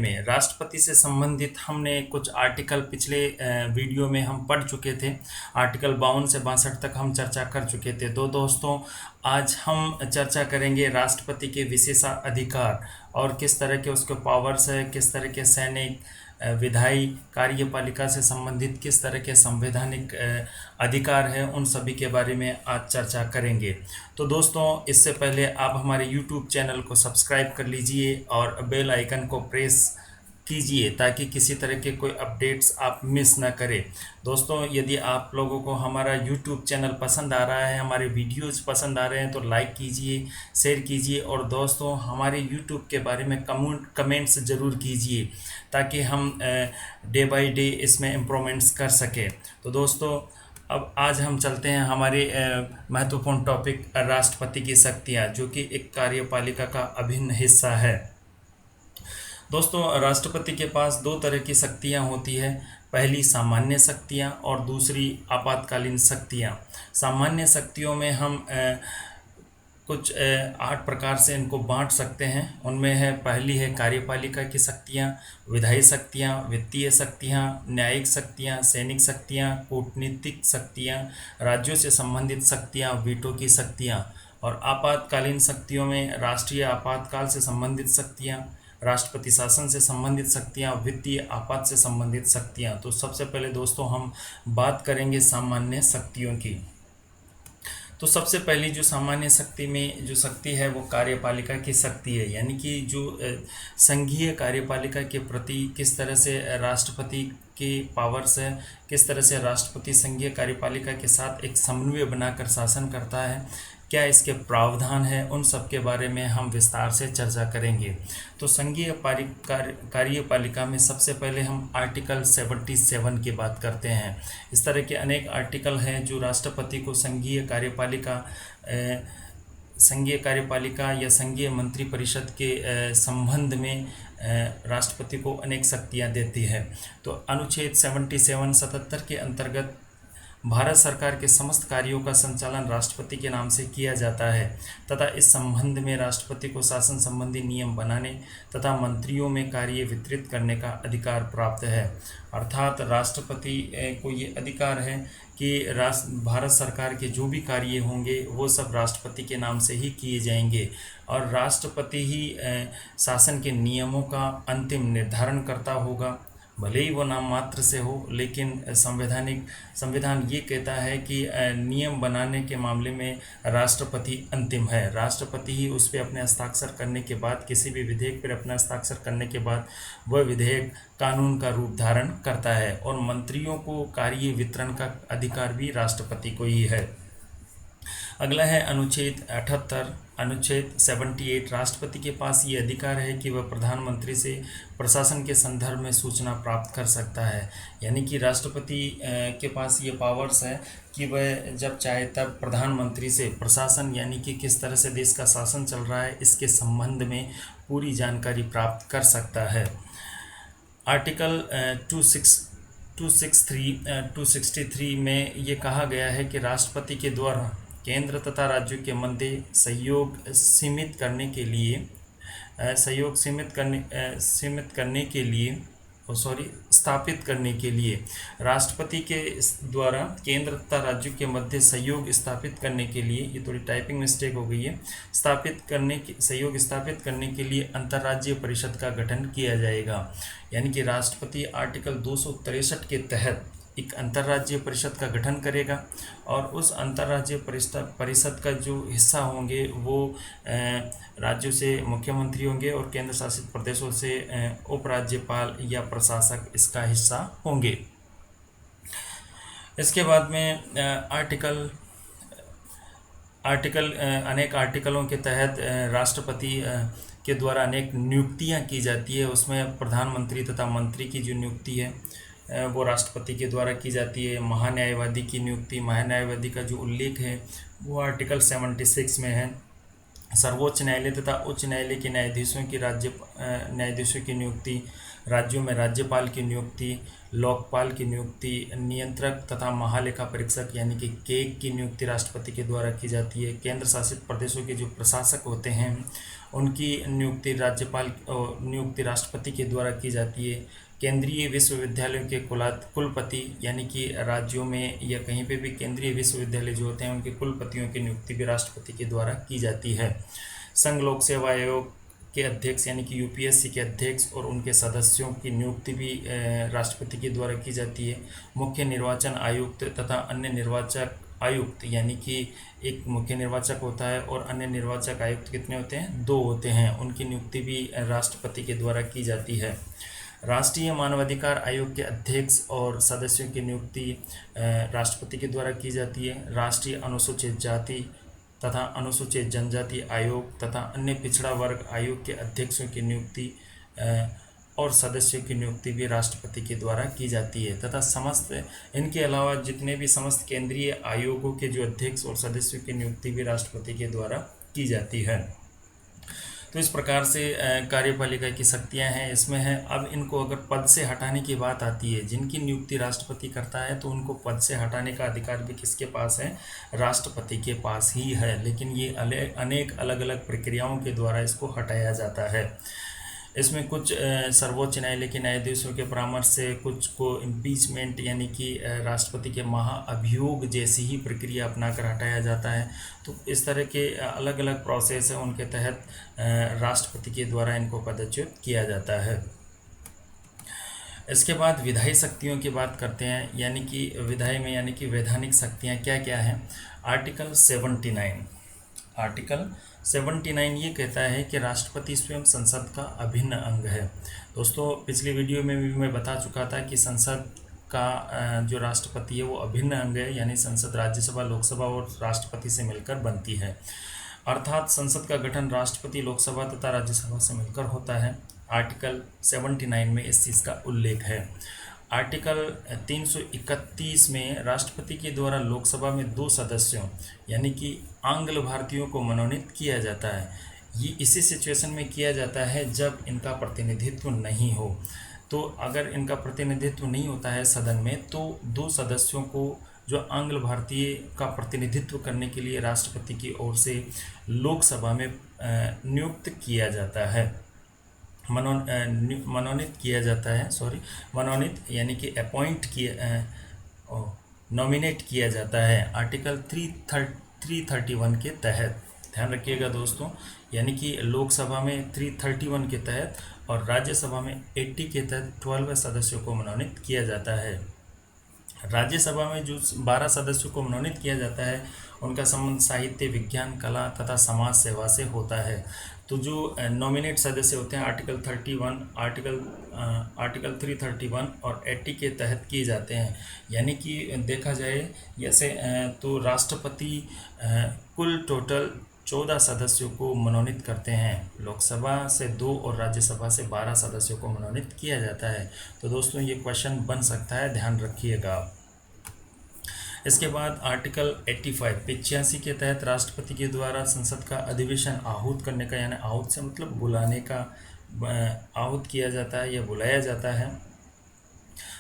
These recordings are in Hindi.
में राष्ट्रपति से संबंधित हमने कुछ आर्टिकल पिछले वीडियो में हम पढ़ चुके थे। आर्टिकल 52 से 62 तक हम चर्चा कर चुके थे। तो दोस्तों, आज हम चर्चा करेंगे राष्ट्रपति के विशेषाधिकार और किस तरह के उसके पावर्स है, किस तरह के सैनिक, विधायी, कार्यपालिका से संबंधित किस तरह के संवैधानिक अधिकार हैं, उन सभी के बारे में आज चर्चा करेंगे। तो दोस्तों, इससे पहले आप हमारे YouTube चैनल को सब्सक्राइब कर लीजिए और बेल आइकन को प्रेस कीजिए ताकि किसी तरह के कोई अपडेट्स आप मिस ना करें। दोस्तों, यदि आप लोगों को हमारा YouTube चैनल पसंद आ रहा है, हमारे वीडियोस पसंद आ रहे हैं तो लाइक कीजिए, शेयर कीजिए और दोस्तों हमारे YouTube के बारे में कमेंट्स ज़रूर कीजिए ताकि हम डे बाय डे इसमें इम्प्रूवमेंट्स कर सकें। तो दोस्तों, अब आज हम चलते हैं हमारे महत्वपूर्ण टॉपिक राष्ट्रपति की शक्तियाँ, जो कि एक कार्यपालिका का अभिन्न हिस्सा है। दोस्तों, राष्ट्रपति के पास दो तरह की शक्तियाँ होती है। पहली सामान्य शक्तियाँ और दूसरी आपातकालीन शक्तियाँ। सामान्य शक्तियों में हम कुछ 8 प्रकार से इनको बांट सकते हैं। उनमें है, पहली है कार्यपालिका की शक्तियाँ, विधायी शक्तियाँ, वित्तीय शक्तियाँ, न्यायिक शक्तियाँ, सैनिक शक्तियाँ, कूटनीतिक शक्तियाँ, राज्यों से संबंधित शक्तियाँ, वीटो की शक्तियाँ। और आपातकालीन शक्तियों में राष्ट्रीय आपातकाल से संबंधित शक्तियाँ, राष्ट्रपति शासन से संबंधित शक्तियाँ, वित्तीय आपात से संबंधित शक्तियाँ। तो सबसे पहले दोस्तों हम बात करेंगे सामान्य शक्तियों की। तो सबसे पहली जो सामान्य शक्ति में जो शक्ति है वो कार्यपालिका की शक्ति है, यानी कि जो संघीय कार्यपालिका के प्रति किस तरह से राष्ट्रपति के पावर्स है, किस तरह से राष्ट्रपति संघीय कार्यपालिका के साथ एक समन्वय बनाकर शासन करता है, क्या इसके प्रावधान है, उन सब के बारे में हम विस्तार से चर्चा करेंगे। तो संघीय कार्यपालिका में सबसे पहले हम आर्टिकल 77 की बात करते हैं। इस तरह के अनेक आर्टिकल हैं जो राष्ट्रपति को संघीय कार्यपालिका या संघीय मंत्रिपरिषद के संबंध में राष्ट्रपति को अनेक शक्तियां देती है। तो अनुच्छेद 77 के अंतर्गत भारत सरकार के समस्त कार्यों का संचालन राष्ट्रपति के नाम से किया जाता है तथा इस संबंध में राष्ट्रपति को शासन संबंधी नियम बनाने तथा मंत्रियों में कार्य वितरित करने का अधिकार प्राप्त है। अर्थात राष्ट्रपति को ये अधिकार है कि भारत सरकार के जो भी कार्य होंगे वो सब राष्ट्रपति के नाम से ही किए जाएंगे और राष्ट्रपति ही शासन के नियमों का अंतिम निर्धारण करता होगा। भले ही वो नाम मात्र से हो, लेकिन संविधान ये कहता है कि नियम बनाने के मामले में राष्ट्रपति अंतिम है। राष्ट्रपति ही उस पर अपने हस्ताक्षर करने के बाद, किसी भी विधेयक पर अपना हस्ताक्षर करने के बाद वह विधेयक कानून का रूप धारण करता है और मंत्रियों को कार्य वितरण का अधिकार भी राष्ट्रपति को ही है। अगला है अनुच्छेद 78। अनुच्छेद 78 राष्ट्रपति के पास ये अधिकार है कि वह प्रधानमंत्री से प्रशासन के संदर्भ में सूचना प्राप्त कर सकता है, यानी कि राष्ट्रपति के पास ये पावर्स है कि वह जब चाहे तब प्रधानमंत्री से प्रशासन, यानी कि किस तरह से देश का शासन चल रहा है, इसके संबंध में पूरी जानकारी प्राप्त कर सकता है। आर्टिकल 263 में ये कहा गया है कि राष्ट्रपति के द्वारा केंद्र तथा राज्यों के मध्य सहयोग स्थापित करने के लिए राष्ट्रपति के द्वारा केंद्र तथा राज्यों के मध्य सहयोग स्थापित करने के लिए, ये थोड़ी टाइपिंग मिस्टेक हो गई है, सहयोग स्थापित करने के लिए अंतर्राज्यीय परिषद का गठन किया जाएगा। यानी कि राष्ट्रपति आर्टिकल 263 के तहत एक अंतर्राज्यीय परिषद का गठन करेगा और उस अंतर्राज्यीय परिषद का जो हिस्सा होंगे वो राज्यों से मुख्यमंत्री होंगे और केंद्र शासित प्रदेशों से उपराज्यपाल या प्रशासक इसका हिस्सा होंगे। इसके बाद में अनेक आर्टिकलों के तहत राष्ट्रपति के द्वारा अनेक नियुक्तियां की जाती है। उसमें प्रधानमंत्री तथा मंत्री की जो नियुक्ति है वो राष्ट्रपति के द्वारा की जाती है। महान्यायवादी की नियुक्ति, महान्यायवादी का जो उल्लेख है वो आर्टिकल 76 में है। सर्वोच्च न्यायालय तथा उच्च न्यायालय के न्यायाधीशों की नियुक्ति, राज्यों में राज्यपाल की नियुक्ति, लोकपाल की नियुक्ति, नियंत्रक तथा महालेखा परीक्षक यानी कि केग की नियुक्ति राष्ट्रपति के द्वारा की जाती है। केंद्र शासित प्रदेशों के जो प्रशासक होते हैं उनकी नियुक्ति नियुक्ति राष्ट्रपति के द्वारा की जाती है। केंद्रीय विश्वविद्यालयों के कुलपति यानी कि राज्यों में या कहीं पे भी केंद्रीय विश्वविद्यालय जो होते हैं उनके कुलपतियों की नियुक्ति भी राष्ट्रपति के द्वारा की जाती है। संघ लोक सेवा आयोग के अध्यक्ष यानी कि यूपीएससी के अध्यक्ष और उनके सदस्यों की नियुक्ति भी राष्ट्रपति के द्वारा की जाती है। मुख्य निर्वाचन आयुक्त तथा अन्य निर्वाचक आयुक्त यानी कि एक मुख्य निर्वाचक होता है और अन्य निर्वाचक आयुक्त कितने होते हैं? 2 होते हैं। उनकी नियुक्ति भी राष्ट्रपति के द्वारा की जाती है। राष्ट्रीय मानवाधिकार आयोग के अध्यक्ष और सदस्यों की नियुक्ति राष्ट्रपति के द्वारा की जाती है। राष्ट्रीय अनुसूचित जाति तथा अनुसूचित जनजाति आयोग तथा अन्य पिछड़ा वर्ग आयोग के अध्यक्षों की नियुक्ति और सदस्यों की नियुक्ति भी राष्ट्रपति के द्वारा की जाती है तथा समस्त इनके अलावा जितने भी समस्त केंद्रीय आयोगों के जो अध्यक्ष और सदस्यों की नियुक्ति भी राष्ट्रपति के द्वारा की जाती है। तो इस प्रकार से कार्यपालिका की शक्तियां हैं इसमें है। अब इनको अगर पद से हटाने की बात आती है, जिनकी नियुक्ति राष्ट्रपति करता है तो उनको पद से हटाने का अधिकार भी किसके पास है? राष्ट्रपति के पास ही है। लेकिन ये अनेक अलग अलग प्रक्रियाओं के द्वारा इसको हटाया जाता है। इसमें कुछ सर्वोच्च न्यायालय के न्यायाधीशों के परामर्श से, कुछ को इम्पीचमेंट यानी कि राष्ट्रपति के महाअभियोग जैसी ही प्रक्रिया अपनाकर हटाया जाता है। तो इस तरह के अलग अलग प्रोसेस है, उनके तहत राष्ट्रपति के द्वारा इनको पदच्युत किया जाता है। इसके बाद विधायी शक्तियों की बात करते हैं, यानी कि विधायी में यानी कि वैधानिक शक्तियाँ क्या क्या हैं। आर्टिकल 79 ये कहता है कि राष्ट्रपति स्वयं संसद का अभिन्न अंग है। दोस्तों पिछली वीडियो में भी मैं बता चुका था कि संसद का जो राष्ट्रपति है वो अभिन्न अंग है, यानी संसद राज्यसभा, लोकसभा और राष्ट्रपति से मिलकर बनती है। अर्थात संसद का गठन राष्ट्रपति, लोकसभा तथा राज्यसभा से मिलकर होता है। आर्टिकल 79 में इस चीज़ का उल्लेख है। आर्टिकल 331 में राष्ट्रपति के द्वारा लोकसभा में 2 सदस्यों यानी कि आंग्ल भारतीयों को मनोनीत किया जाता है। ये इसी सिचुएशन में किया जाता है जब इनका प्रतिनिधित्व नहीं हो। तो अगर इनका प्रतिनिधित्व नहीं होता है सदन में तो 2 सदस्यों को जो आंग्ल भारतीय का प्रतिनिधित्व करने के लिए राष्ट्रपति की ओर से लोकसभा में नियुक्त किया जाता है, मनोनीत किया जाता है। मनोनीत यानी कि अपॉइंट किया, नॉमिनेट किया जाता है आर्टिकल 331 के तहत। ध्यान रखिएगा दोस्तों, यानी कि लोकसभा में 331 के तहत और राज्यसभा में 80 के तहत 12 सदस्यों को मनोनीत किया जाता है। राज्यसभा में जो 12 सदस्यों को मनोनीत किया जाता है उनका संबंध साहित्य, विज्ञान, कला तथा समाज सेवा से होता है। तो जो नॉमिनेट सदस्य होते हैं आर्टिकल 331 और 80 के तहत किए जाते हैं। यानी कि देखा जाए जैसे तो राष्ट्रपति कुल टोटल 14 सदस्यों को मनोनीत करते हैं। लोकसभा से 2 और राज्यसभा से 12 सदस्यों को मनोनीत किया जाता है। तो दोस्तों ये क्वेश्चन बन सकता है, ध्यान रखिएगा। इसके बाद आर्टिकल 85 के तहत राष्ट्रपति के द्वारा संसद का अधिवेशन आहूत करने का, यानी आहूत से मतलब बुलाने का, आहूत किया जाता है या बुलाया जाता है।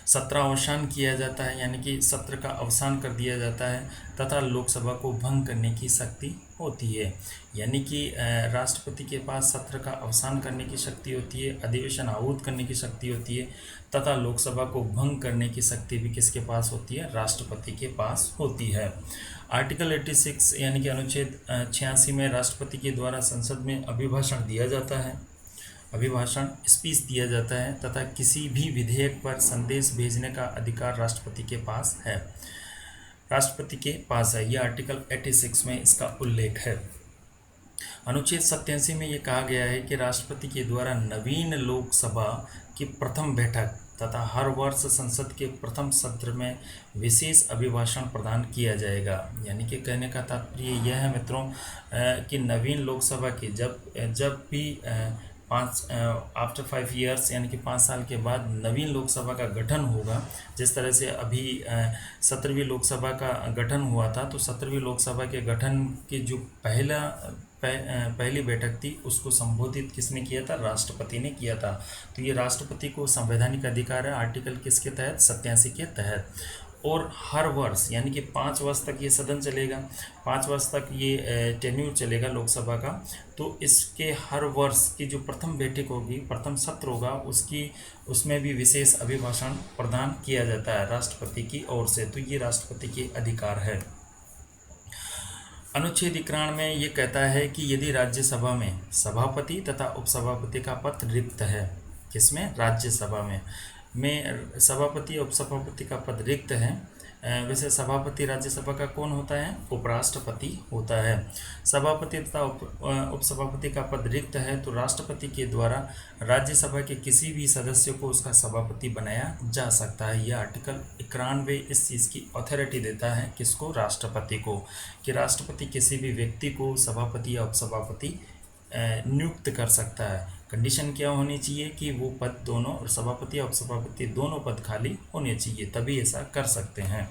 सत्र अवसान किया जाता है, यानी कि सत्र का अवसान कर दिया जाता है तथा लोकसभा को भंग करने की शक्ति होती है। यानी कि राष्ट्रपति के पास सत्र का अवसान करने की शक्ति होती है, अधिवेशन आहूत करने की शक्ति होती है तथा लोकसभा को भंग करने की शक्ति भी किसके पास होती है? राष्ट्रपति के पास होती है। आर्टिकल 86 यानी कि अनुच्छेद 86 में राष्ट्रपति के द्वारा संसद में अभिभाषण दिया जाता है, अभिभाषण स्पीच दिया जाता है तथा किसी भी विधेयक पर संदेश भेजने का अधिकार राष्ट्रपति के पास है, राष्ट्रपति के पास है। यह आर्टिकल 86 में इसका उल्लेख है। अनुच्छेद 87 में ये कहा गया है कि राष्ट्रपति के द्वारा नवीन लोकसभा की प्रथम बैठक तथा हर वर्ष संसद के प्रथम सत्र में विशेष अभिभाषण प्रदान किया जाएगा। यानी कि कहने का तात्पर्य यह है मित्रों कि नवीन लोकसभा की जब भी आफ्टर 5 ईयर्स यानी कि 5 साल के बाद नवीन लोकसभा का गठन होगा, जिस तरह से अभी 17वीं लोकसभा का गठन हुआ था, तो 17वीं लोकसभा के गठन की जो पहली बैठक थी उसको संबोधित किसने किया था? राष्ट्रपति ने किया था। तो ये राष्ट्रपति को संवैधानिक अधिकार है आर्टिकल किसके तहत? 87 के तहत। और हर वर्ष यानी कि 5 वर्ष तक ये सदन चलेगा, 5 वर्ष तक ये टेन्यूर चलेगा लोकसभा का। तो इसके हर वर्ष की जो प्रथम बैठक होगी, प्रथम सत्र होगा, उसमें भी विशेष अभिभाषण प्रदान किया जाता है राष्ट्रपति की ओर से। तो ये राष्ट्रपति के अधिकार है। अनुच्छेद 91 में ये कहता है कि यदि राज्यसभा में सभापति तथा उपसभापति का पद रिक्त है, किसमें? राज्यसभा में सभापति और उपसभापति का पद रिक्त है। वैसे सभापति राज्यसभा का कौन होता है? उपराष्ट्रपति होता है। सभापति तथा उपसभापति का पद रिक्त है तो राष्ट्रपति के द्वारा राज्यसभा के किसी भी सदस्य को उसका सभापति बनाया जा सकता है। यह आर्टिकल 91 इस चीज़ की अथॉरिटी देता है, किसको? राष्ट्रपति को, कि राष्ट्रपति किसी भी व्यक्ति को सभापति या उपसभापति नियुक्त कर सकता है। कंडीशन क्या होनी चाहिए कि वो पद दोनों, सभापति या उपसभापति दोनों पद खाली होने चाहिए, तभी ऐसा कर सकते हैं।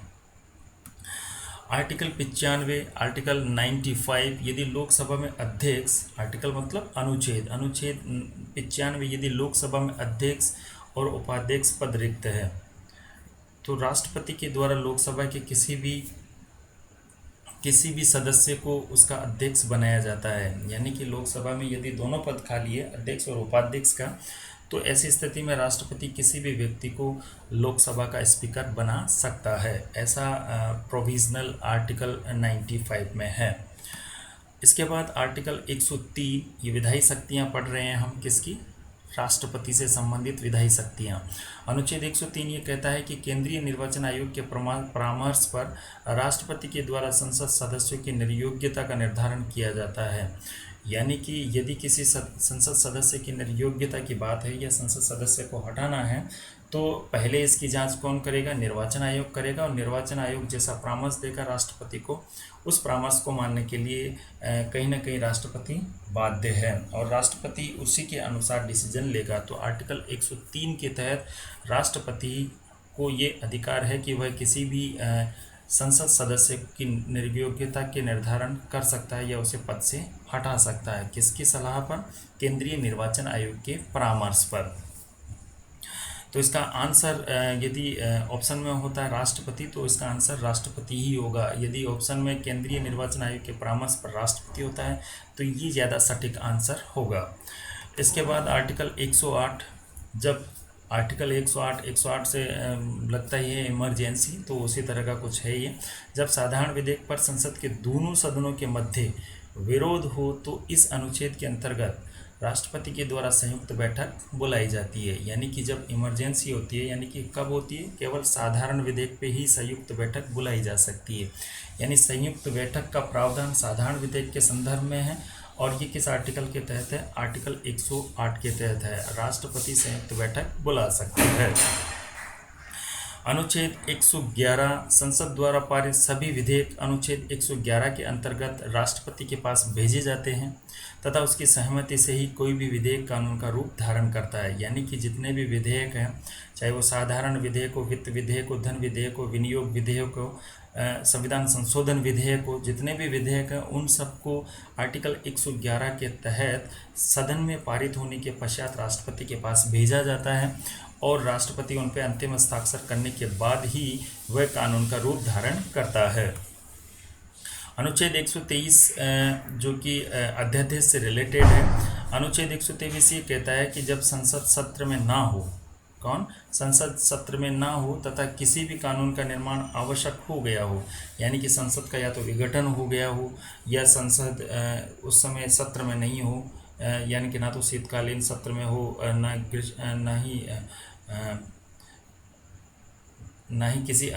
आर्टिकल 95, आर्टिकल 95, यदि लोकसभा में अध्यक्ष, आर्टिकल मतलब अनुच्छेद 95, यदि लोकसभा में अध्यक्ष और उपाध्यक्ष पद रिक्त है तो राष्ट्रपति के द्वारा लोकसभा के किसी भी सदस्य को उसका अध्यक्ष बनाया जाता है। यानी कि लोकसभा में यदि दोनों पद खाली है, अध्यक्ष और उपाध्यक्ष का, तो ऐसी स्थिति में राष्ट्रपति किसी भी व्यक्ति को लोकसभा का स्पीकर बना सकता है। ऐसा प्रोविजनल आर्टिकल 95 में है। इसके बाद आर्टिकल 103, ये विधायी शक्तियाँ पढ़ रहे हैं हम, किसकी? राष्ट्रपति से संबंधित विधायी शक्तियाँ। अनुच्छेद 103 ये कहता है कि केंद्रीय निर्वाचन आयोग के परामर्श पर राष्ट्रपति के द्वारा संसद सदस्यों की निर्योग्यता का निर्धारण किया जाता है। यानी कि यदि किसी संसद सदस्य की निर्योग्यता की बात है या संसद सदस्य को हटाना है तो पहले इसकी जांच कौन करेगा? निर्वाचन आयोग करेगा। और निर्वाचन आयोग जैसा परामर्श देगा राष्ट्रपति को, उस परामर्श को मानने के लिए कहीं ना कहीं राष्ट्रपति बाध्य है और राष्ट्रपति उसी के अनुसार डिसीजन लेगा। तो आर्टिकल 103 के तहत राष्ट्रपति को ये अधिकार है कि वह किसी भी संसद सदस्य की निर्योग्यता के निर्धारण कर सकता है या उसे पद से हटा सकता है। किसकी सलाह पर? केंद्रीय निर्वाचन आयोग के परामर्श पर। तो इसका आंसर यदि ऑप्शन में होता है राष्ट्रपति तो इसका आंसर राष्ट्रपति ही होगा। यदि ऑप्शन में केंद्रीय निर्वाचन आयोग के परामर्श पर राष्ट्रपति होता है तो ये ज़्यादा सटीक आंसर होगा। इसके बाद आर्टिकल 108, जब आर्टिकल 108 से लगता ही है इमरजेंसी, तो उसी तरह का कुछ है ये। जब साधारण विधेयक पर संसद के दोनों सदनों के मध्य विरोध हो तो इस अनुच्छेद के अंतर्गत राष्ट्रपति के द्वारा संयुक्त बैठक बुलाई जाती है। यानी कि जब इमरजेंसी होती है, यानी कि कब होती है? केवल साधारण विधेयक पे ही संयुक्त बैठक बुलाई जा सकती है। यानी संयुक्त बैठक का प्रावधान साधारण विधेयक के संदर्भ में है और ये किस आर्टिकल के तहत है? आर्टिकल 108 के तहत है। राष्ट्रपति संयुक्त बैठक बुला सकता है। अनुच्छेद 111, संसद द्वारा पारित सभी विधेयक अनुच्छेद 111 के अंतर्गत राष्ट्रपति के पास भेजे जाते हैं तथा उसकी सहमति से ही कोई भी विधेयक कानून का रूप धारण करता है। यानी कि जितने भी विधेयक हैं, चाहे वो साधारण विधेयक हो, वित्त विधेयक हो, धन विधेयक हो, विनियोग विधेयक हो, संविधान संशोधन विधेयक हो, जितने भी विधेयक हैं उन सबको आर्टिकल 111 के तहत सदन में पारित होने के पश्चात राष्ट्रपति के पास भेजा जाता है और राष्ट्रपति उन पर अंतिम हस्ताक्षर करने के बाद ही वह कानून का रूप धारण करता है। अनुच्छेद 123 जो कि अध्यादेश से रिलेटेड है। अनुच्छेद 123 ये कहता है कि जब संसद सत्र में ना हो, संसद सत्र में ना हो तथा किसी भी कानून का निर्माण आवश्यक हो गया हो, यानी कि संसद का या तो विघटन हो गया हो या संसद उस समय सत्र में नहीं हो, यानी कि ना तो शीतकालीन सत्र में हो ना ही किसी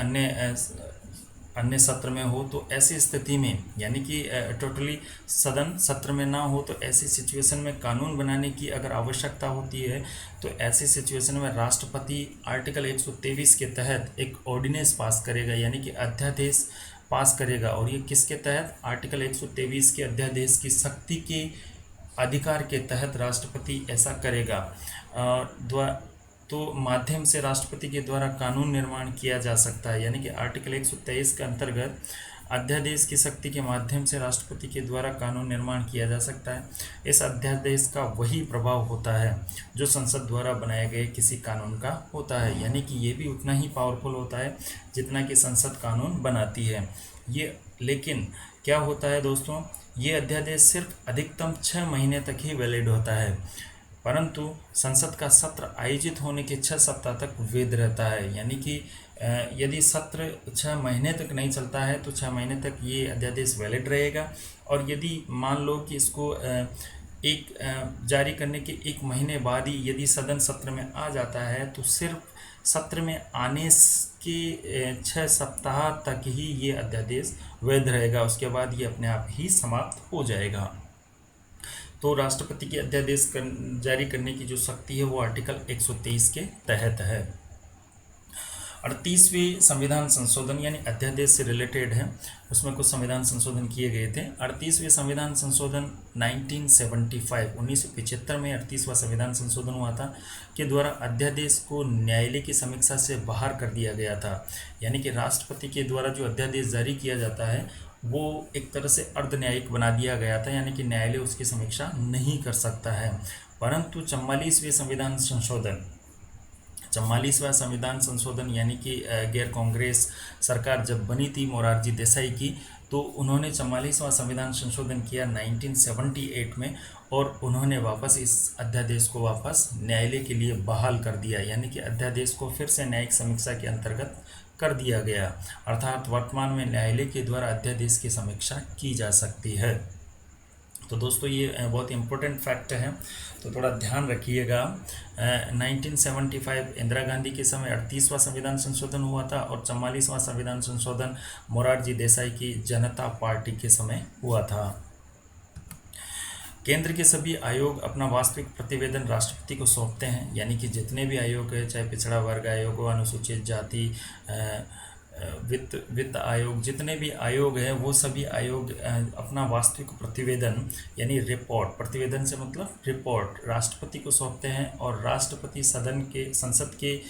अन्य सत्र में हो, तो ऐसी स्थिति में यानी कि टोटली सदन सत्र में ना हो तो ऐसी सिचुएशन में कानून बनाने की अगर आवश्यकता होती है तो ऐसी सिचुएशन में राष्ट्रपति आर्टिकल 123 के तहत एक ऑर्डिनेंस पास करेगा, यानी कि अध्यादेश पास करेगा। और ये किसके तहत? आर्टिकल 123 के अध्यादेश की शक्ति के अधिकार के तहत राष्ट्रपति ऐसा करेगा। तो माध्यम से राष्ट्रपति के द्वारा कानून निर्माण किया जा सकता है। यानी कि आर्टिकल 123 के अंतर्गत अध्यादेश की शक्ति के माध्यम से राष्ट्रपति के द्वारा कानून निर्माण किया जा सकता है। इस अध्यादेश का वही प्रभाव होता है जो संसद द्वारा बनाए गए किसी कानून का होता है, यानी कि ये भी उतना ही पावरफुल होता है जितना कि संसद कानून बनाती है ये। लेकिन क्या होता है दोस्तों, ये अध्यादेश सिर्फ अधिकतम 6 महीने तक ही वैलिड होता है, परंतु संसद का सत्र आयोजित होने के 6 सप्ताह तक वैध रहता है। यानी कि यदि सत्र 6 महीने तक नहीं चलता है तो 6 महीने तक ये अध्यादेश वैलिड रहेगा। और यदि मान लो कि इसको जारी करने के 1 महीने बाद ही यदि सदन सत्र में आ जाता है तो सिर्फ सत्र में आने के 6 सप्ताह तक ही ये अध्यादेश वैध रहेगा, उसके बाद ये अपने आप ही समाप्त हो जाएगा। तो राष्ट्रपति की अध्यादेश जारी करने की जो शक्ति है वो आर्टिकल 123 के तहत है। 38वें संविधान संशोधन यानी अध्यादेश से रिलेटेड है, उसमें कुछ संविधान संशोधन किए गए थे। 38वें संविधान संशोधन 1975 में 38वां संविधान संशोधन हुआ था, के द्वारा अध्यादेश को न्यायालय की समीक्षा से बाहर कर दिया गया था। यानी कि राष्ट्रपति के द्वारा जो अध्यादेश जारी किया जाता है वो एक तरह से अर्ध न्यायिक बना दिया गया था, यानी कि न्यायालय उसकी समीक्षा नहीं कर सकता है। परंतु 44वां संविधान संशोधन यानी कि गैर कांग्रेस सरकार जब बनी थी मोरारजी देसाई की, तो उन्होंने 44वां संविधान संशोधन किया 1978 में, और उन्होंने वापस इस अध्यादेश को वापस न्यायालय के लिए बहाल कर दिया। यानी कि अध्यादेश को फिर से न्यायिक समीक्षा के अंतर्गत कर दिया गया, अर्थात वर्तमान में न्यायालय के द्वारा अध्यादेश की समीक्षा की जा सकती है। तो दोस्तों ये बहुत इंपॉर्टेंट फैक्ट है, तो थोड़ा ध्यान रखिएगा। 1975 इंदिरा गांधी के समय 38वां संविधान संशोधन हुआ था, और 44वां संविधान संशोधन मोरारजी देसाई की जनता पार्टी के समय हुआ था। केंद्र के सभी आयोग अपना वास्तविक प्रतिवेदन राष्ट्रपति को सौंपते हैं, यानी कि जितने भी आयोग है, चाहे पिछड़ा वर्ग आयोग हो, अनुसूचित जाति, वित्त आयोग, जितने भी आयोग हैं वो सभी आयोग अपना वास्तविक प्रतिवेदन यानी रिपोर्ट, प्रतिवेदन से मतलब रिपोर्ट, राष्ट्रपति को सौंपते हैं, और राष्ट्रपति संसद के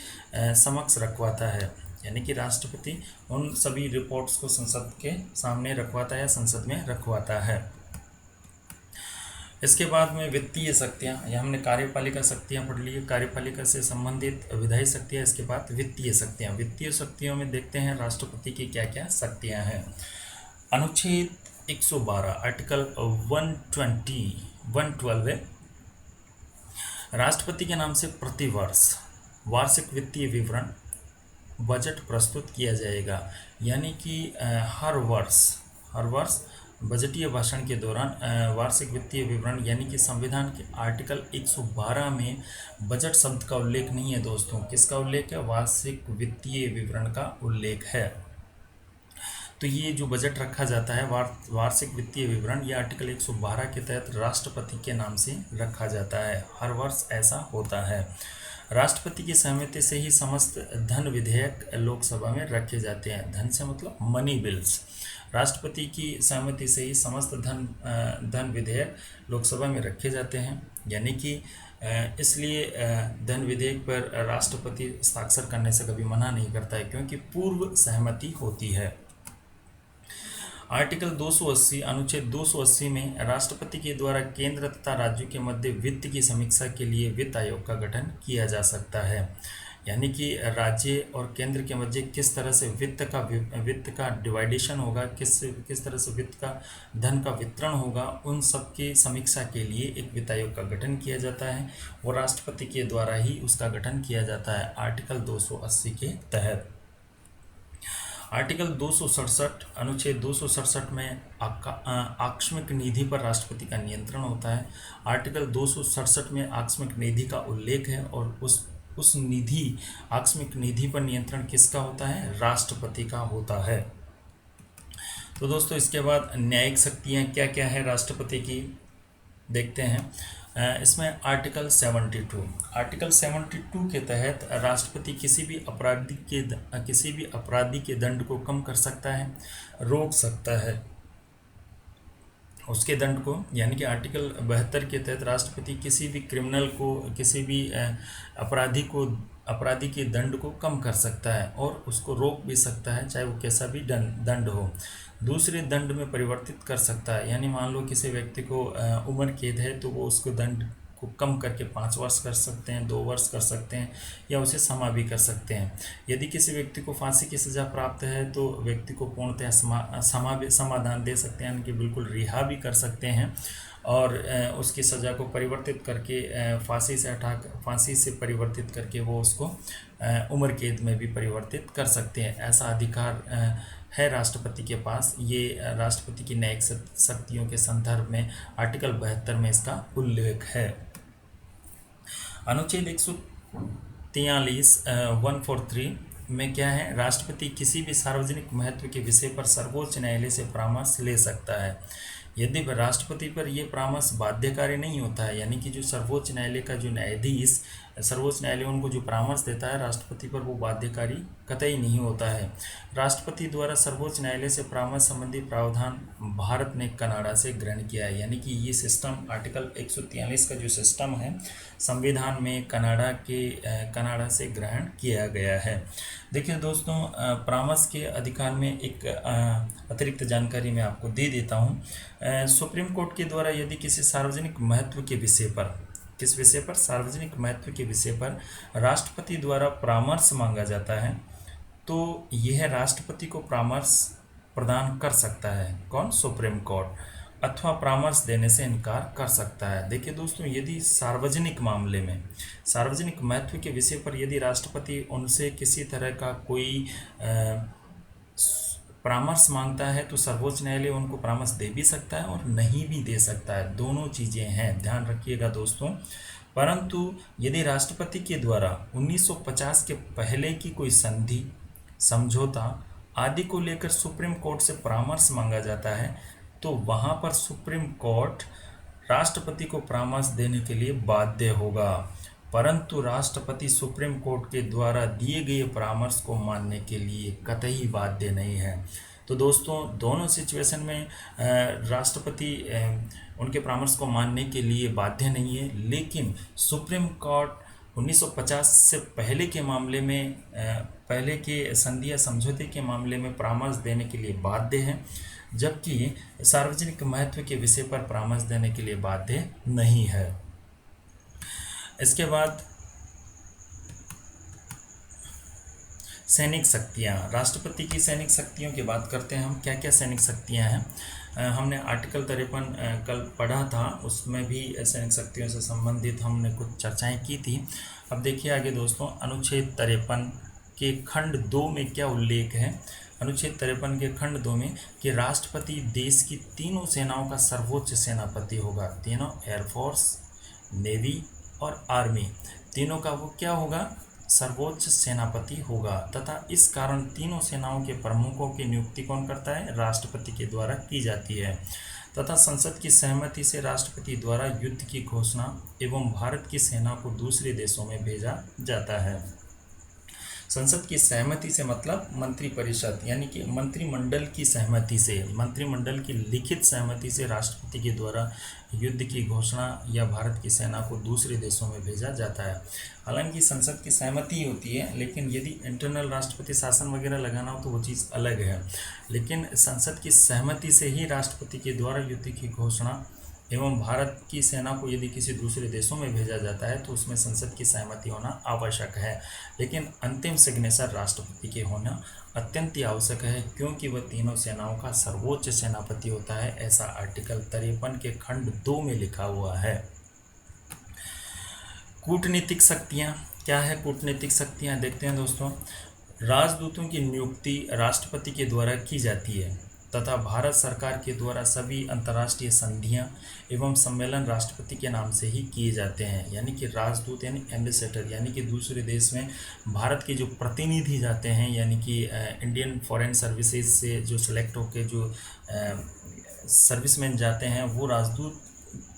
समक्ष रखवाता है। यानी कि राष्ट्रपति उन सभी रिपोर्ट्स को संसद के सामने रखवाता है या संसद में रखवाता है। इसके बाद में वित्तीय शक्तियाँ, यह हमने कार्यपालिका शक्तियाँ पढ़ ली है, कार्यपालिका से संबंधित विधायी शक्तियाँ, इसके बाद वित्तीय शक्तियाँ। वित्तीय शक्तियों में देखते हैं राष्ट्रपति की क्या क्या शक्तियाँ हैं। अनुच्छेद 112 आर्टिकल 112 है, राष्ट्रपति के नाम से प्रतिवर्ष वार्षिक वित्तीय विवरण बजट प्रस्तुत किया जाएगा। यानी कि हर वर्ष बजटीय भाषण के दौरान वार्षिक वित्तीय विवरण, यानी कि संविधान के आर्टिकल 112 में बजट शब्द का उल्लेख नहीं है दोस्तों। किसका उल्लेख है? वार्षिक वित्तीय विवरण का उल्लेख है। तो ये जो बजट रखा जाता है वार्षिक वित्तीय विवरण, ये आर्टिकल 112 के तहत राष्ट्रपति के नाम से रखा जाता है। हर वर्ष ऐसा होता है। राष्ट्रपति की सहमति से ही समस्त धन विधेयक लोकसभा में रखे जाते हैं। धन से मतलब मनी बिल्स। राष्ट्रपति की सहमति से ही समस्त धन विधेयक लोकसभा में रखे जाते हैं। यानी कि इसलिए धन विधेयक पर राष्ट्रपति हस्ताक्षर करने से कभी मना नहीं करता है, क्योंकि पूर्व सहमति होती है। आर्टिकल 280 अनुच्छेद 280 में राष्ट्रपति के द्वारा केंद्र तथा राज्यों के मध्य वित्त की समीक्षा के लिए वित्त आयोग का गठन किया जा सकता है। यानी कि राज्य और केंद्र के मध्य किस तरह से वित्त का डिवाइडेशन होगा, किस तरह से वित्त का धन का वितरण होगा, उन सब की समीक्षा के लिए एक वित्त आयोग का गठन किया जाता है, और राष्ट्रपति के द्वारा ही उसका गठन किया जाता है आर्टिकल 280 के तहत। आर्टिकल 267 अनुच्छेद 267 में आकस्मिक निधि पर राष्ट्रपति का नियंत्रण होता है। आर्टिकल 267 में आकस्मिक निधि का उल्लेख है, और उस आकस्मिक निधि पर नियंत्रण किसका होता है? राष्ट्रपति का होता है। तो दोस्तों इसके बाद न्यायिक शक्तियाँ क्या क्या है राष्ट्रपति की, देखते हैं। इसमें आर्टिकल 72 के तहत राष्ट्रपति किसी भी अपराधी के दंड को कम कर सकता है, रोक सकता है, उसके दंड को, यानी कि आर्टिकल 72 के तहत राष्ट्रपति किसी भी क्रिमिनल को, किसी भी अपराधी के दंड को कम कर सकता है और उसको रोक भी सकता है, चाहे वो कैसा भी दंड हो, दूसरे दंड में परिवर्तित कर सकता है। यानी मान लो किसी व्यक्ति को उम्र कैद है तो वो उसको दंड को कम करके 5 वर्ष कर सकते हैं, 2 वर्ष कर सकते हैं, या उसे क्षमा भी कर सकते हैं। यदि किसी व्यक्ति को फांसी की सज़ा प्राप्त है तो व्यक्ति को पूर्णतः समाधान दे सकते हैं, यानी कि बिल्कुल रिहा भी कर सकते हैं, और उसकी सज़ा को परिवर्तित करके फांसी से परिवर्तित करके वो उसको उम्र कैद में भी परिवर्तित कर सकते हैं। ऐसा अधिकार है राष्ट्रपति के पास। ये राष्ट्रपति की न्यायिक शक्तियों के संदर्भ में आर्टिकल 72 में इसका उल्लेख है। अनुच्छेद 143 143 में क्या है, राष्ट्रपति किसी भी सार्वजनिक महत्व के विषय पर सर्वोच्च न्यायालय से परामर्श ले सकता है। यदि राष्ट्रपति पर यह परामर्श बाध्यकारी नहीं होता है, यानी कि जो सर्वोच्च न्यायालय का जो न्यायाधीश, सर्वोच्च न्यायालय उनको जो परामर्श देता है राष्ट्रपति पर, वो बाध्यकारी कतई नहीं होता है। राष्ट्रपति द्वारा सर्वोच्च न्यायालय से परामर्श संबंधी प्रावधान भारत ने कनाडा से ग्रहण किया है, यानी कि ये सिस्टम आर्टिकल 143 का जो सिस्टम है संविधान में कनाडा से ग्रहण किया गया है। देखिए दोस्तों, परामर्श के अधिकार में एक अतिरिक्त जानकारी मैं आपको दे देता हूँ। सुप्रीम कोर्ट के द्वारा यदि किसी सार्वजनिक महत्व के विषय पर, किस विषय पर, सार्वजनिक महत्व के विषय पर राष्ट्रपति द्वारा परामर्श मांगा जाता है तो यह राष्ट्रपति को परामर्श प्रदान कर सकता है। कौन? सुप्रीम कोर्ट, अथवा परामर्श देने से इनकार कर सकता है। देखिए दोस्तों, यदि सार्वजनिक मामले में, सार्वजनिक महत्व के विषय पर यदि राष्ट्रपति उनसे किसी तरह का कोई परामर्श मांगता है तो सर्वोच्च न्यायालय उनको परामर्श दे भी सकता है और नहीं भी दे सकता है, दोनों चीज़ें हैं, ध्यान रखिएगा दोस्तों। परंतु यदि राष्ट्रपति के द्वारा 1950 के पहले की कोई संधि, समझौता आदि को लेकर सुप्रीम कोर्ट से परामर्श मांगा जाता है तो वहाँ पर सुप्रीम कोर्ट राष्ट्रपति को परामर्श देने के लिए बाध्य होगा, परंतु राष्ट्रपति सुप्रीम कोर्ट के द्वारा दिए गए परामर्श को मानने के लिए कतई बाध्य नहीं है। तो दोस्तों, दोनों सिचुएशन में राष्ट्रपति उनके परामर्श को मानने के लिए बाध्य नहीं है, लेकिन सुप्रीम कोर्ट 1950 से पहले के मामले में, पहले के संधि या समझौते के मामले में परामर्श देने के लिए बाध्य है, जबकि सार्वजनिक महत्व के विषय पर परामर्श देने के लिए बाध्य नहीं है। इसके बाद सैनिक शक्तियाँ, राष्ट्रपति की सैनिक शक्तियों की बात करते हैं हम। क्या क्या सैनिक शक्तियाँ हैं? हमने आर्टिकल 53 कल पढ़ा था, उसमें भी सैनिक शक्तियों से संबंधित हमने कुछ चर्चाएं की थी। अब देखिए आगे दोस्तों, अनुच्छेद 53 के खंड 2 में क्या उल्लेख है। अनुच्छेद 53 के खंड 2 में कि राष्ट्रपति देश की तीनों सेनाओं का सर्वोच्च सेनापति होगा। तीनों, एयरफोर्स, नेवी और आर्मी, तीनों का वो क्या होगा? सर्वोच्च सेनापति होगा, तथा इस कारण तीनों सेनाओं के प्रमुखों की नियुक्ति कौन करता है? राष्ट्रपति के द्वारा की जाती है, तथा संसद की सहमति से राष्ट्रपति द्वारा युद्ध की घोषणा एवं भारत की सेना को दूसरे देशों में भेजा जाता है। संसद की सहमति से मतलब मंत्रिपरिषद, यानी कि मंत्रिमंडल की सहमति से, मंत्रिमंडल की लिखित सहमति से राष्ट्रपति के द्वारा युद्ध की घोषणा या भारत की सेना को दूसरे देशों में भेजा जाता है। हालांकि संसद की सहमति ही होती है, लेकिन यदि इंटरनल राष्ट्रपति शासन वगैरह लगाना हो तो वो चीज़ अलग है, लेकिन संसद की सहमति से ही राष्ट्रपति के द्वारा युद्ध की घोषणा एवं भारत की सेना को यदि किसी दूसरे देशों में भेजा जाता है तो उसमें संसद की सहमति होना आवश्यक है, लेकिन अंतिम सिग्नेचर राष्ट्रपति के होना अत्यंत ही आवश्यक है, क्योंकि वह तीनों सेनाओं का सर्वोच्च सेनापति होता है, ऐसा आर्टिकल 53 के खंड 2 में लिखा हुआ है। कूटनीतिक शक्तियाँ क्या है? कूटनीतिक शक्तियाँ देखते हैं दोस्तों। राजदूतों की नियुक्ति राष्ट्रपति के द्वारा की जाती है तथा भारत सरकार के द्वारा सभी अंतर्राष्ट्रीय संधियां एवं सम्मेलन राष्ट्रपति के नाम से ही किए जाते हैं। यानी कि राजदूत यानी एम्बेसडर, यानी कि दूसरे देश में भारत के जो प्रतिनिधि जाते हैं, यानी कि इंडियन फॉरेन सर्विसेज से जो सेलेक्ट होकर जो सर्विसमैन जाते हैं वो राजदूत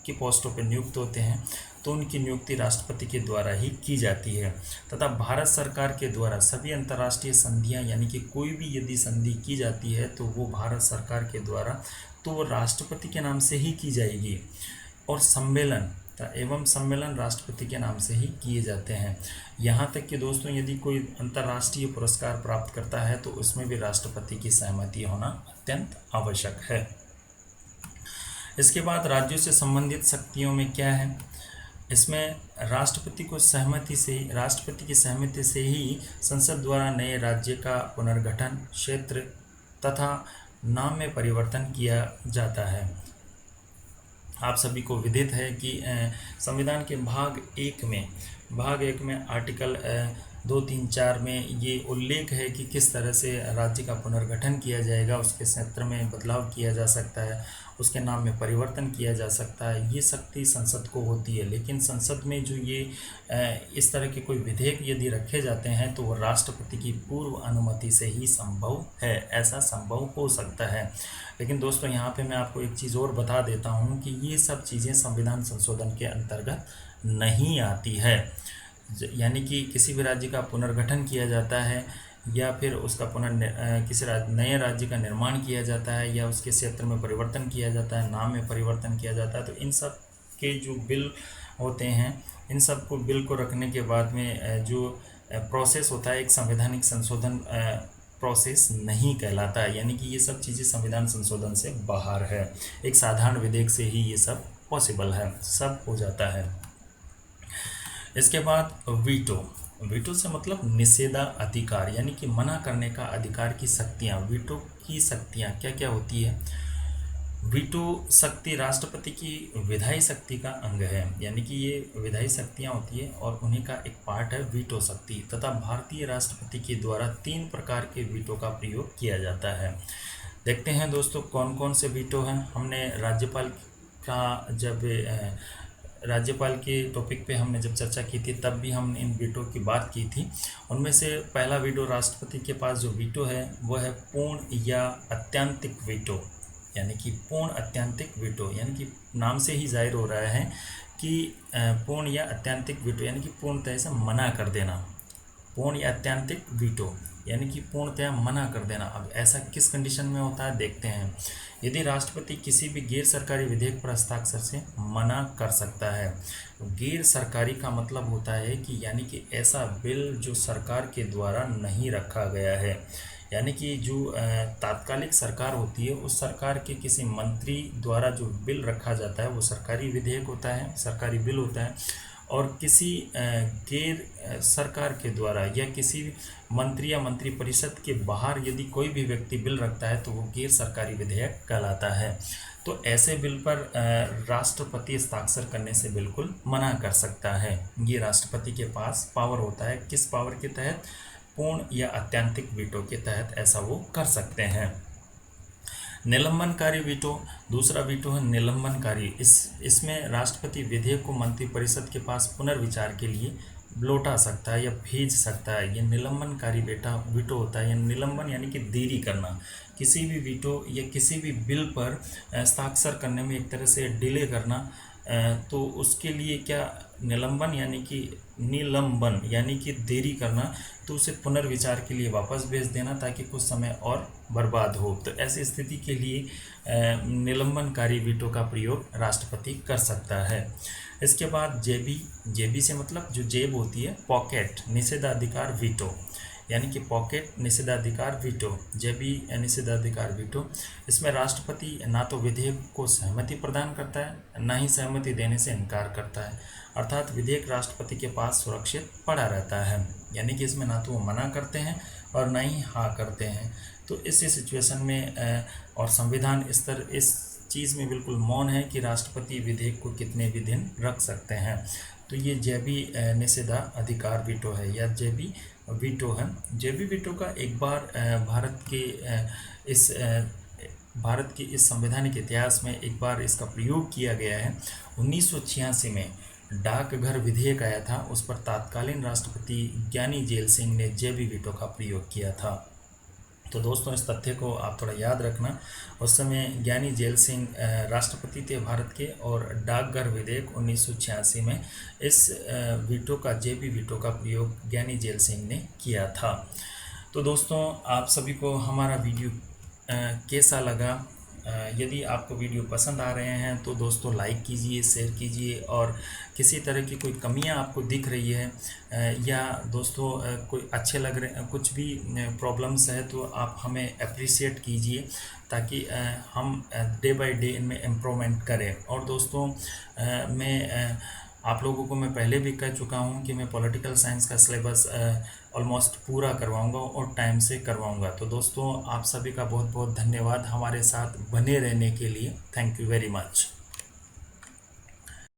की पोस्टों पर नियुक्त होते हैं। तो उनकी नियुक्ति राष्ट्रपति के द्वारा ही की जाती है। तथा भारत सरकार के द्वारा सभी अंतर्राष्ट्रीय संधियां यानी कि कोई भी यदि संधि की जाती है तो वो भारत सरकार के द्वारा तो वो राष्ट्रपति के नाम से ही की जाएगी। और सम्मेलन एवं सम्मेलन राष्ट्रपति के नाम से ही किए जाते हैं। यहाँ तक कि दोस्तों यदि कोई अंतर्राष्ट्रीय पुरस्कार प्राप्त करता है तो उसमें भी राष्ट्रपति की सहमति होना अत्यंत आवश्यक है। इसके बाद राज्यों से संबंधित शक्तियों में क्या है, इसमें राष्ट्रपति की सहमति से ही संसद द्वारा नए राज्य का पुनर्गठन, क्षेत्र तथा नाम में परिवर्तन किया जाता है। आप सभी को विदित है कि संविधान के भाग एक में आर्टिकल 2, 3, 4 में ये उल्लेख है कि किस तरह से राज्य का पुनर्गठन किया जाएगा, उसके क्षेत्र में बदलाव किया जा सकता है, उसके नाम में परिवर्तन किया जा सकता है। ये शक्ति संसद को होती है। लेकिन संसद में जो ये इस तरह के कोई विधेयक यदि रखे जाते हैं तो वो राष्ट्रपति की पूर्व अनुमति से ही संभव है, ऐसा संभव हो सकता है। लेकिन दोस्तों यहाँ पे मैं आपको एक चीज़ और बता देता हूँ कि ये सब चीज़ें संविधान संशोधन के अंतर्गत नहीं आती है। यानी कि किसी भी राज्य का पुनर्गठन किया जाता है या फिर उसका किसी नए राज्य का निर्माण किया जाता है या उसके क्षेत्र में परिवर्तन किया जाता है, नाम में परिवर्तन किया जाता है, तो इन सब के जो बिल होते हैं, इन सब को बिल को रखने के बाद में जो प्रोसेस होता है एक संवैधानिक संशोधन प्रोसेस नहीं कहलाता है। यानी कि ये सब चीज़ें संविधान संशोधन से बाहर है। एक साधारण विधेयक से ही ये सब पॉसिबल है, सब हो जाता है। इसके बाद वीटो से मतलब निषेधाधिकार यानी कि मना करने का अधिकार की शक्तियाँ। वीटो की शक्तियाँ क्या क्या होती है? वीटो शक्ति राष्ट्रपति की विधायी शक्ति का अंग है। यानी कि ये विधायी शक्तियाँ होती है और उन्हीं का एक पार्ट है वीटो शक्ति। तथा भारतीय राष्ट्रपति के द्वारा 3 प्रकार के वीटो का प्रयोग किया जाता है। देखते हैं दोस्तों कौन कौन से वीटो हैं। हमने राज्यपाल के टॉपिक पे हमने जब चर्चा की थी तब भी हमने इन वीटो की बात की थी। उनमें से पहला वीटो राष्ट्रपति के पास जो वीटो है वो है पूर्ण या अत्यंतिक वीटो। यानी कि पूर्ण अत्यंतिक वीटो यानी कि नाम से ही जाहिर हो रहा है कि पूर्ण या अत्यंतिक वीटो यानी कि पूर्णतः से मना कर देना। पूर्ण या अत्यंतिक वीटो यानी कि पूर्णतः मना कर देना। अब ऐसा किस कंडीशन में होता है देखते हैं। यदि राष्ट्रपति किसी भी गैर सरकारी विधेयक पर हस्ताक्षर से मना कर सकता है। गैर सरकारी का मतलब होता है कि यानी कि ऐसा बिल जो सरकार के द्वारा नहीं रखा गया है। यानी कि जो तात्कालिक सरकार होती है उस सरकार के किसी मंत्री द्वारा जो बिल रखा जाता है वो सरकारी विधेयक होता है, सरकारी बिल होता है। और किसी गैर सरकार के द्वारा या किसी मंत्री या मंत्री परिषद के बाहर यदि कोई भी व्यक्ति बिल रखता है तो वो गैर सरकारी विधेयक कहलाता है। तो ऐसे बिल पर राष्ट्रपति हस्ताक्षर करने से बिल्कुल मना कर सकता है। ये राष्ट्रपति के पास पावर होता है। किस पावर के तहत? पूर्ण या अत्यंतिक वीटो के तहत ऐसा वो कर सकते हैं। निलंबनकारी वीटो, दूसरा वीटो है निलंबनकारी। इसमें राष्ट्रपति विधेयक को मंत्रिपरिषद के पास पुनर्विचार के लिए लौटा सकता है या भेज सकता है। ये निलंबनकारी वीटो होता है। या निलंबन यानी कि देरी करना, किसी भी वीटो या किसी भी बिल पर हस्ताक्षर करने में एक तरह से डिले करना, तो उसके लिए क्या निलंबन यानी कि देरी करना, तो उसे पुनर्विचार के लिए वापस भेज देना ताकि कुछ समय और बर्बाद हो। तो ऐसी स्थिति के लिए निलंबनकारी वीटो का प्रयोग राष्ट्रपति कर सकता है। इसके बाद जेबी से मतलब जो जेब होती है, पॉकेट निषेधाधिकार वीटो यानी कि पॉकेट निषेधाधिकार वीटो, जेबी निषेधाधिकार वीटो। इसमें राष्ट्रपति ना तो विधेयक को सहमति प्रदान करता है ना ही सहमति देने से इनकार करता है। अर्थात विधेयक राष्ट्रपति के पास सुरक्षित पड़ा रहता है। यानी कि इसमें ना तो वो मना करते हैं और ना ही हाँ करते हैं। तो इस सिचुएशन में और संविधान इस चीज़ में बिल्कुल मौन है कि राष्ट्रपति विधेयक को कितने भी दिन रख सकते हैं। तो ये जेबी निषेधाधिकार वीटो है या जेबी वीटो है। जेबी वीटो का एक बार भारत के इस संवैधानिक इतिहास में एक बार इसका प्रयोग किया गया है। 1986 में डाकघर विधेयक आया था, उस पर तत्कालीन राष्ट्रपति ज्ञानी जेल सिंह ने जेबी वीटो का प्रयोग किया था। तो दोस्तों इस तथ्य को आप थोड़ा याद रखना। उस समय ज्ञानी जेल सिंह राष्ट्रपति थे भारत के, और डाकघर विधेयक 1986 में इस वीटो का जेबी वीटो का प्रयोग ज्ञानी जेल सिंह ने किया था। तो दोस्तों आप सभी को हमारा वीडियो कैसा लगा? यदि आपको वीडियो पसंद आ रहे हैं तो दोस्तों लाइक कीजिए, शेयर कीजिए, और किसी तरह की कोई कमियां आपको दिख रही है या दोस्तों कोई अच्छे लग रहे कुछ भी प्रॉब्लम्स है तो आप हमें अप्रिशिएट कीजिए, ताकि हम डे बाय डे इनमें इम्प्रूवमेंट करें। और दोस्तों मैं आप लोगों को मैं पहले भी कह चुका हूं कि मैं पॉलिटिकल साइंस का सिलेबस ऑलमोस्ट पूरा करवाऊंगा और टाइम से करवाऊंगा। तो दोस्तों आप सभी का बहुत बहुत धन्यवाद हमारे साथ बने रहने के लिए। Thank you very much.